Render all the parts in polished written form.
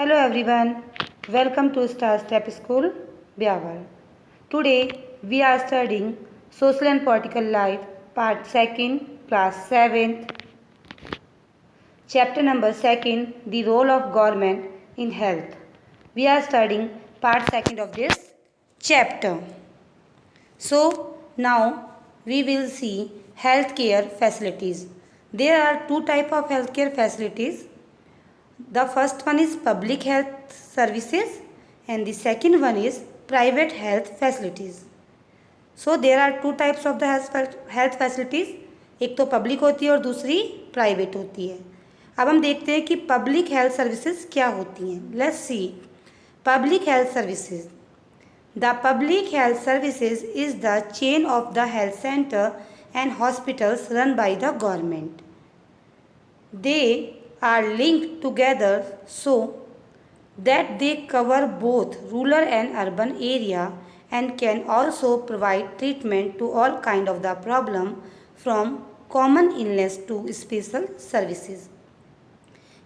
Hello everyone, welcome to Star Step School, Byawar. Today we are studying Social and Political Life, Part 2nd, Class 7th, Chapter number 2nd, The Role of Government in Health. We are studying Part 2nd of this chapter. So now we will see healthcare facilities. There are two types of healthcare facilities. The first one is public health services and the second one is private health facilities. So there are two types of the health facilities. एक तो public होती है और दूसरी private होती है. अब हम देखते हैं कि पब्लिक हेल्थ सर्विसेज क्या होती हैं. Let's see public health services. The public health services is the chain of the health center and hospitals run by the government. They are linked together so that they cover both rural and urban area and can also provide treatment to all kind of the problem from common illness to special services.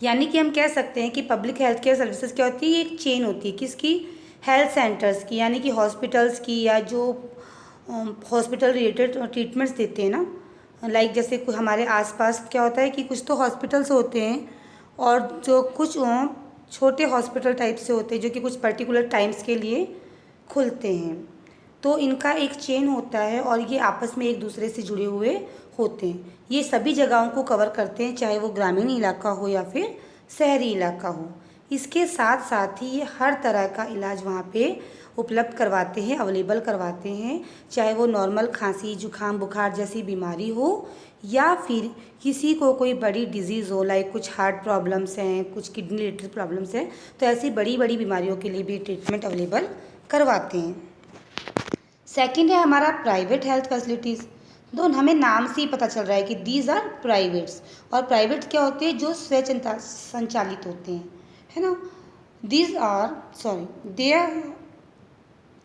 यानी कि हम कह सकते हैं कि public health care services क्या होती है. ये एक चेन होती है किसकी, हेल्थ सेंटर्स की, यानी कि हॉस्पिटल्स की, या जो हॉस्पिटल रिलेटेड ट्रीटमेंट्स देते हैं ना. लाइक जैसे हमारे आसपास क्या होता है कि कुछ तो हॉस्पिटल्स होते हैं और जो कुछ छोटे हॉस्पिटल टाइप से होते हैं जो कि कुछ पर्टिकुलर टाइम्स के लिए खुलते हैं. तो इनका एक चेन होता है और ये आपस में एक दूसरे से जुड़े हुए होते हैं. ये सभी जगहों को कवर करते हैं, चाहे वो ग्रामीण इलाका हो या फिर शहरी इलाका हो. इसके साथ साथ ही ये हर तरह का इलाज वहाँ पे उपलब्ध करवाते हैं, अवेलेबल करवाते हैं, चाहे वो नॉर्मल खांसी जुखाम बुखार जैसी बीमारी हो या फिर किसी को कोई बड़ी डिजीज़ हो, लाइक कुछ हार्ट प्रॉब्लम्स हैं, कुछ किडनी रिलेटेड प्रॉब्लम्स हैं, तो ऐसी बड़ी बड़ी बीमारियों के लिए भी ट्रीटमेंट अवेलेबल करवाते हैं. सेकंड है हमारा प्राइवेट हेल्थ फैसिलिटीज़. तो हमें नाम से ही पता चल रहा है कि दीज आर प्राइवेट्स. और प्राइवेट क्या होते हैं, जो स्वयं संचालित होते हैं, है ना. There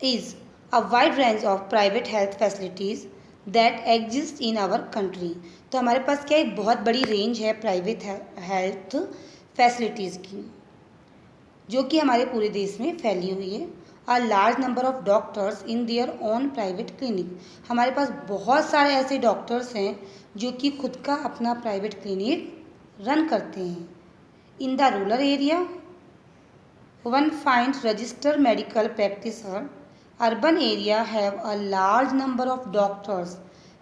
is a wide range of private health facilities that exist in our country. तो हमारे पास क्या एक बहुत बड़ी रेंज है प्राइवेट हेल्थ फैसिलिटीज़ की जो कि हमारे पूरे देश में फैली हुई है. A large number of doctors in their own private clinic. हमारे पास बहुत सारे ऐसे डॉक्टर्स हैं जो कि खुद का अपना प्राइवेट क्लिनिक रन करते हैं. In the rural area, one finds registered medical practitioner. Urban area have a large number of doctors,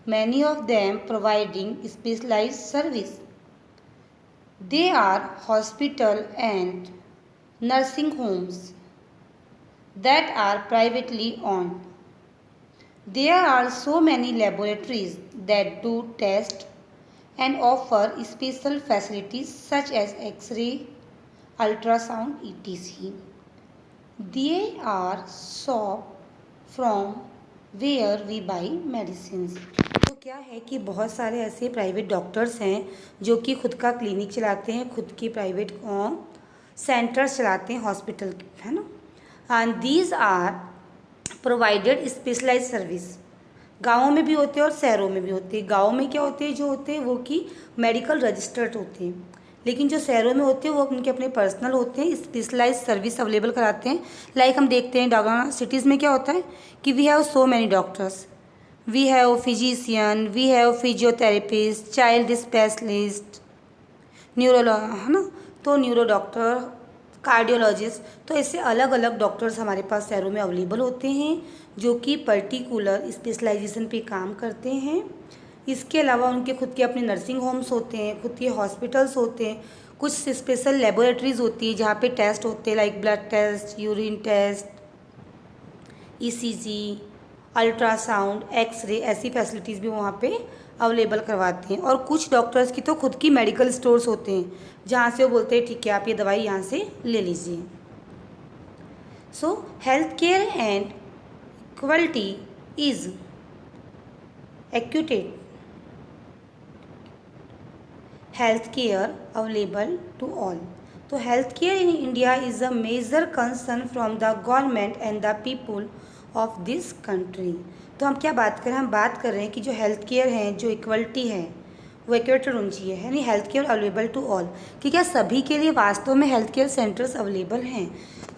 many of them providing specialized service. They are hospital and nursing homes that are privately owned. There are so many laboratories that do tests and offer special facilities such as X-ray, ultrasound, etc. They are shop from where we buy medicines. तो क्या है कि बहुत सारे ऐसे private doctors हैं जो कि खुद का क्लिनिक चलाते हैं, खुद की प्राइवेट सेंटर्स चलाते हैं, हॉस्पिटल, है ना. And these are provided specialise service. गाँवों में भी होते हैं और शहरों में भी होते हैं. गाँव में क्या होते हैं, जो होते हैं वो कि मेडिकल रजिस्टर्ड होते हैं, लेकिन जो शहरों में होते हैं वो उनके अपने पर्सनल होते हैं, स्पेशलाइज सर्विस अवेलेबल कराते हैं. लाइक हम देखते हैं सिटीज़ में क्या होता है कि we have so many doctors, we have physician, we have physiotherapist, child specialist, है ना. तो न्यूरो डॉक्टर, कार्डियोलॉजिस्ट, तो ऐसे अलग अलग डॉक्टर्स हमारे पास शहरों में अवेलेबल होते हैं जो कि पर्टिकुलर स्पेशलाइजेशन पे काम करते हैं. इसके अलावा उनके खुद के अपने नर्सिंग होम्स होते हैं, खुद के हॉस्पिटल्स होते हैं, कुछ स्पेशल लेबोरेटरीज़ होती है जहाँ पे टेस्ट होते हैं, like blood test, urine test, ECG, ultrasound, x-ray, ऐसी फैसिलिटीज़ भी वहाँ पे अवेलेबल करवाते हैं. और कुछ डॉक्टर्स की तो खुद की मेडिकल स्टोर्स होते हैं जहाँ से वो बोलते हैं ठीक है आप ये दवाई यहाँ से ले लीजिए. सो health care and quality is acquitted health care available to all. तो health care in India is a major concern from the government and the people of this country. तो हम क्या बात करें, हम बात कर रहे हैं कि जो हेल्थ केयर है, जो इक्वलिटी है, वो एक्यूरेटेड होनी चाहिए, यानी health care available to all, कि क्या सभी के लिए वास्तव में हेल्थ केयर सेंटर्स अवेलेबल हैं।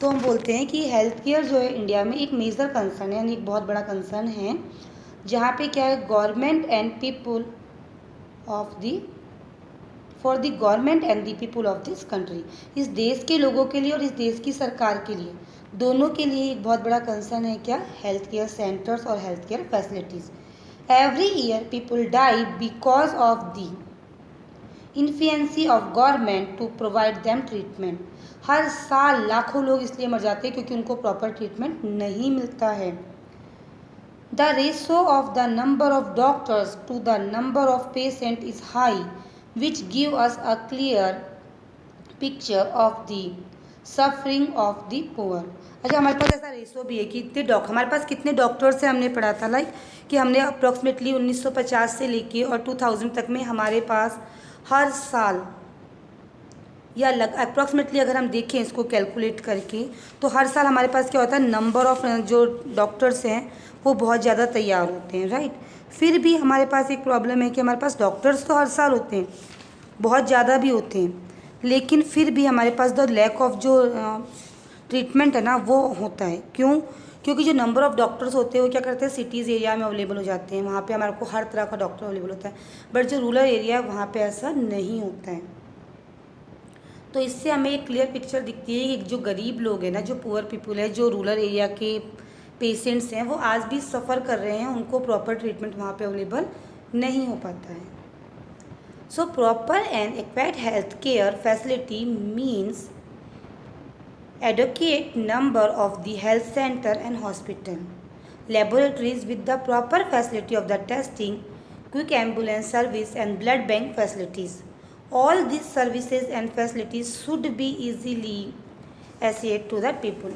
तो हम बोलते हैं कि हेल्थ केयर जो है इंडिया में एक मेजर कंसर्न है, यानी एक बहुत बड़ा कंसर्न है, जहाँ पे क्या है government and people of the for the government and the people of this country, इस देश के लोगों के लिए और इस देश की सरकार के लिए, दोनों के लिए एक बहुत बड़ा कंसर्न है क्या, हेल्थ केयर सेंटर्स और health care facilities. Every year people die because of the inefficiency of government to provide them treatment. हर साल लाखों लोग इसलिए मर जाते हैं क्योंकि उनको प्रॉपर ट्रीटमेंट नहीं मिलता है। The ratio of the number of doctors to the number of patient is high, which give us a clear picture of the suffering of the poor। अच्छा, हमारे पास ऐसा रेशो भी है कि हमारे पास कितने डॉक्टर्स से हमने पढ़ा था, लाइक कि हमने अप्रॉक्सीमेटली 1950 से लेके और 2000 तक में हमारे पास हर साल या अप्रॉक्सीमेटली अगर हम देखें इसको कैलकुलेट करके, तो हर साल हमारे पास क्या होता है, नंबर ऑफ जो डॉक्टर्स हैं वो बहुत ज़्यादा तैयार होते हैं, राइट। फिर भी हमारे पास एक प्रॉब्लम है कि हमारे पास डॉक्टर्स तो हर साल होते हैं, बहुत ज़्यादा भी होते हैं, लेकिन फिर भी हमारे पास द लैक ऑफ जो ट्रीटमेंट है ना वो होता है। क्यों? क्योंकि जो नंबर ऑफ़ डॉक्टर्स होते हैं वो क्या करते हैं, सिटीज़ एरिया में अवेलेबल हो जाते हैं, वहाँ पे हमारे को हर तरह का डॉक्टर अवेलेबल होता है, बट जो रूरल एरिया है वहाँ पे ऐसा नहीं होता है। तो इससे हमें एक क्लियर पिक्चर दिखती है कि जो गरीब लोग हैं ना, जो पुअर पीपल है, जो रूरल एरिया के पेशेंट्स हैं, वो आज भी सफ़र कर रहे हैं, उनको प्रॉपर ट्रीटमेंट वहाँ पे अवेलेबल नहीं हो पाता है। So proper and adequate health care facility means adequate number of the health center and hospital, laboratories with the proper facility of the testing, quick ambulance service and blood bank facilities. All these services and facilities should be easily accessible to the people।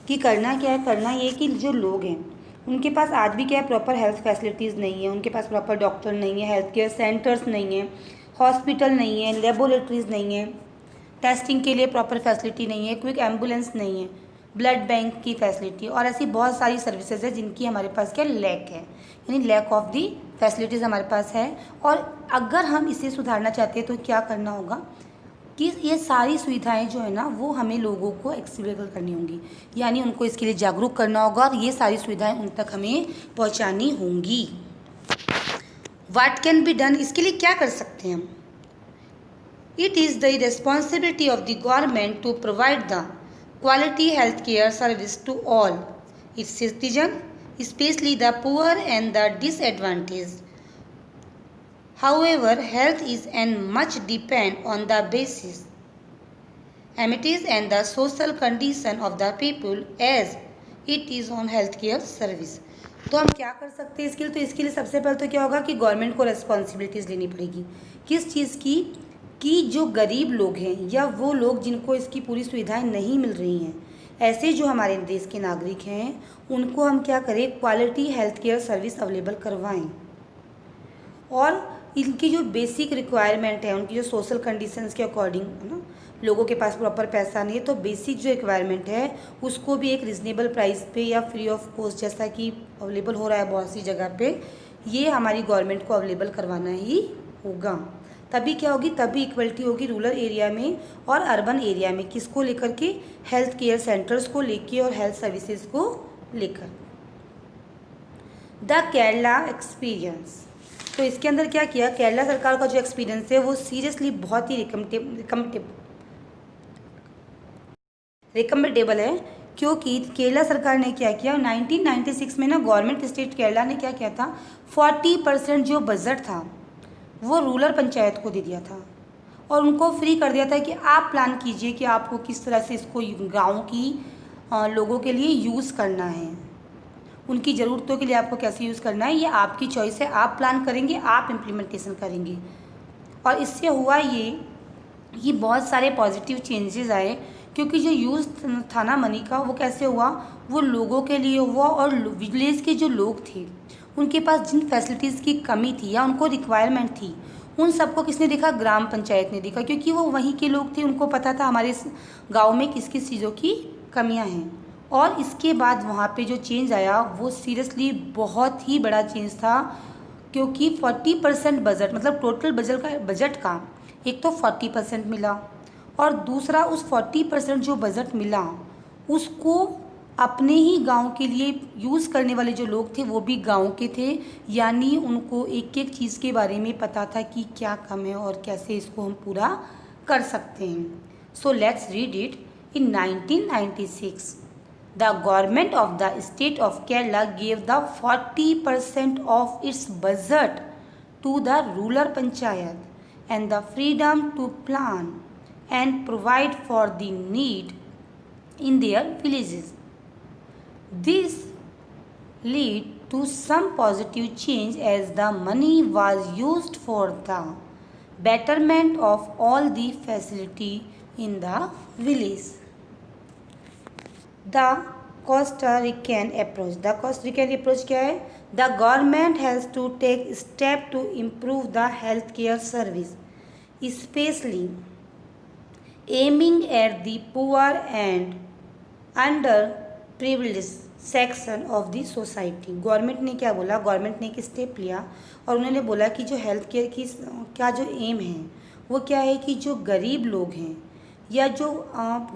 कि करना क्या है, करना ये कि जो लोग हैं उनके पास आज भी क्या है, प्रॉपर हेल्थ फैसिलिटीज़ नहीं है, उनके पास प्रॉपर डॉक्टर नहीं है, हेल्थ केयर सेंटर्स नहीं है, हॉस्पिटल नहीं है, लेबोरेटरीज़ नहीं है, टेस्टिंग के लिए प्रॉपर फैसिलिटी नहीं है, क्विक एम्बुलेंस नहीं है, ब्लड बैंक की फैसिलिटी, और ऐसी बहुत सारी सर्विसेज है जिनकी हमारे पास क्या लैक है, यानी लैक ऑफ दी फैसिलिटीज़ हमारे पास है। और अगर हम इसे सुधारना चाहते हैं तो क्या करना होगा कि ये सारी सुविधाएं जो है ना वो हमें लोगों को एक्सेसिबल करनी होंगी, यानी उनको इसके लिए जागरूक करना होगा और ये सारी सुविधाएं उन तक हमें पहुंचानी होंगी। व्हाट कैन बी डन, इसके लिए क्या कर सकते हैं हम। It is the responsibility of the government to provide the quality health care service to all its citizens, especially the poor and the disadvantaged. However, health is and much depend on the basis, amenities and the social condition of the people as it is on health care service। तो हम क्या कर सकते हैं इसके लिए, तो इसके लिए सबसे पहले तो क्या होगा कि गवर्नमेंट को रिस्पॉन्सिबिलिटीज़ लेनी पड़ेगी। किस चीज़ की, कि जो गरीब लोग हैं या वो लोग जिनको इसकी पूरी सुविधाएं नहीं मिल रही हैं, ऐसे जो हमारे देश के नागरिक हैं उनको हम क्या करें, quality health care service available करवाएं, और इनकी जो बेसिक रिक्वायरमेंट है, उनकी जो सोशल कंडीशंस के अकॉर्डिंग है ना, लोगों के पास प्रॉपर पैसा नहीं है तो बेसिक जो रिक्वायरमेंट है उसको भी एक रिजनेबल प्राइस पे या फ्री ऑफ कॉस्ट, जैसा कि अवेलेबल हो रहा है बहुत सी जगह पे, ये हमारी गवर्नमेंट को अवेलेबल करवाना ही होगा। तभी क्या होगी, तभी इक्वलिटी होगी रूरल एरिया में और अर्बन एरिया में, किसको लेकर के, हेल्थ केयर सेंटर्स को लेके और हेल्थ सर्विसेज को लेकर। द केरला एक्सपीरियंस, तो इसके अंदर क्या किया, केरला सरकार का जो एक्सपीरियंस है वो सीरियसली बहुत ही रिकमेंडेबल है, क्योंकि केरला सरकार ने क्या किया, 1996 में ना गवर्नमेंट स्टेट केरला ने क्या किया था, 40% जो बजट था वो रूरल पंचायत को दे दिया था और उनको फ्री कर दिया था कि आप प्लान कीजिए कि आपको किस तरह से इसको गाँव की लोगों के लिए यूज़ करना है, उनकी ज़रूरतों के लिए आपको कैसे यूज़ करना है, ये आपकी चॉइस है, आप प्लान करेंगे, आप इम्प्लीमेंटेशन करेंगे। और इससे हुआ ये बहुत सारे पॉजिटिव चेंजेस आए, क्योंकि जो यूज़ था ना मनी का वो कैसे हुआ, वो लोगों के लिए हुआ, और विलेज के जो लोग थे उनके पास जिन फैसिलिटीज़ की कमी थी या उनको रिक्वायरमेंट थी, उन सबको किसने देखा, ग्राम पंचायत ने देखा, क्योंकि वो वहीं के लोग थे, उनको पता था हमारे गांव में किस किस चीज़ों की कमियां हैं। और इसके बाद वहाँ पे जो चेंज आया वो सीरियसली बहुत ही बड़ा चेंज था, क्योंकि 40% बजट मतलब टोटल बजट का एक तो 40% मिला और दूसरा उस 40% जो बजट मिला उसको अपने ही गांव के लिए यूज़ करने वाले जो लोग थे वो भी गांव के थे, यानी उनको एक एक चीज़ के बारे में पता था कि क्या कम है और कैसे इसको हम पूरा कर सकते हैं. So let's read it. In 1996 the government of the state of Kerala gave the 40% of its budget to the rural panchayat and the freedom to plan and provide for the need in their villages. This led to some positive change as the money was used for the betterment of all the facility in the village. The Costa Rican approach. The Costa Rican approach क्या है? The government has to take step to improve the healthcare service, especially aiming at the poor and underprivileged section of the society. Government ने क्या बोला? Government ने एक step लिया और उन्होंने बोला कि जो हेल्थ केयर की क्या जो एम है वो क्या है कि जो गरीब लोग हैं या जो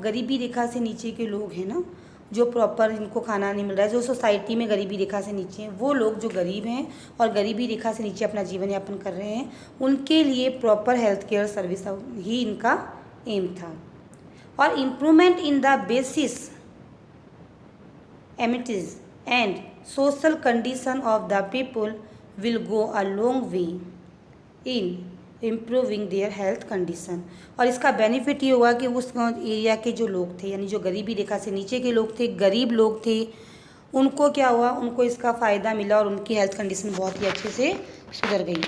गरीबी रेखा से नीचे के लोग हैं ना, जो प्रॉपर इनको खाना नहीं मिल रहा है, जो सोसाइटी में गरीबी रेखा से नीचे हैं, वो लोग जो गरीब हैं और गरीबी रेखा से नीचे अपना जीवन यापन कर रहे हैं, उनके लिए प्रॉपर हेल्थ केयर सर्विस ही इनका एम था. और improvement in the basis amenities and social condition of the people will go a long way in improving their health condition. और इसका बेनिफिट ये हुआ कि उस एरिया के जो लोग थे, यानी जो गरीबी रेखा से नीचे के लोग थे, गरीब लोग थे, उनको क्या हुआ? उनको इसका फ़ायदा मिला और उनकी हेल्थ कंडीशन बहुत ही अच्छे से सुधर गई.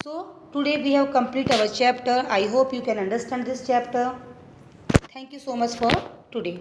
So today we have complete our chapter. I hope you can understand this chapter. Thank you so much for today.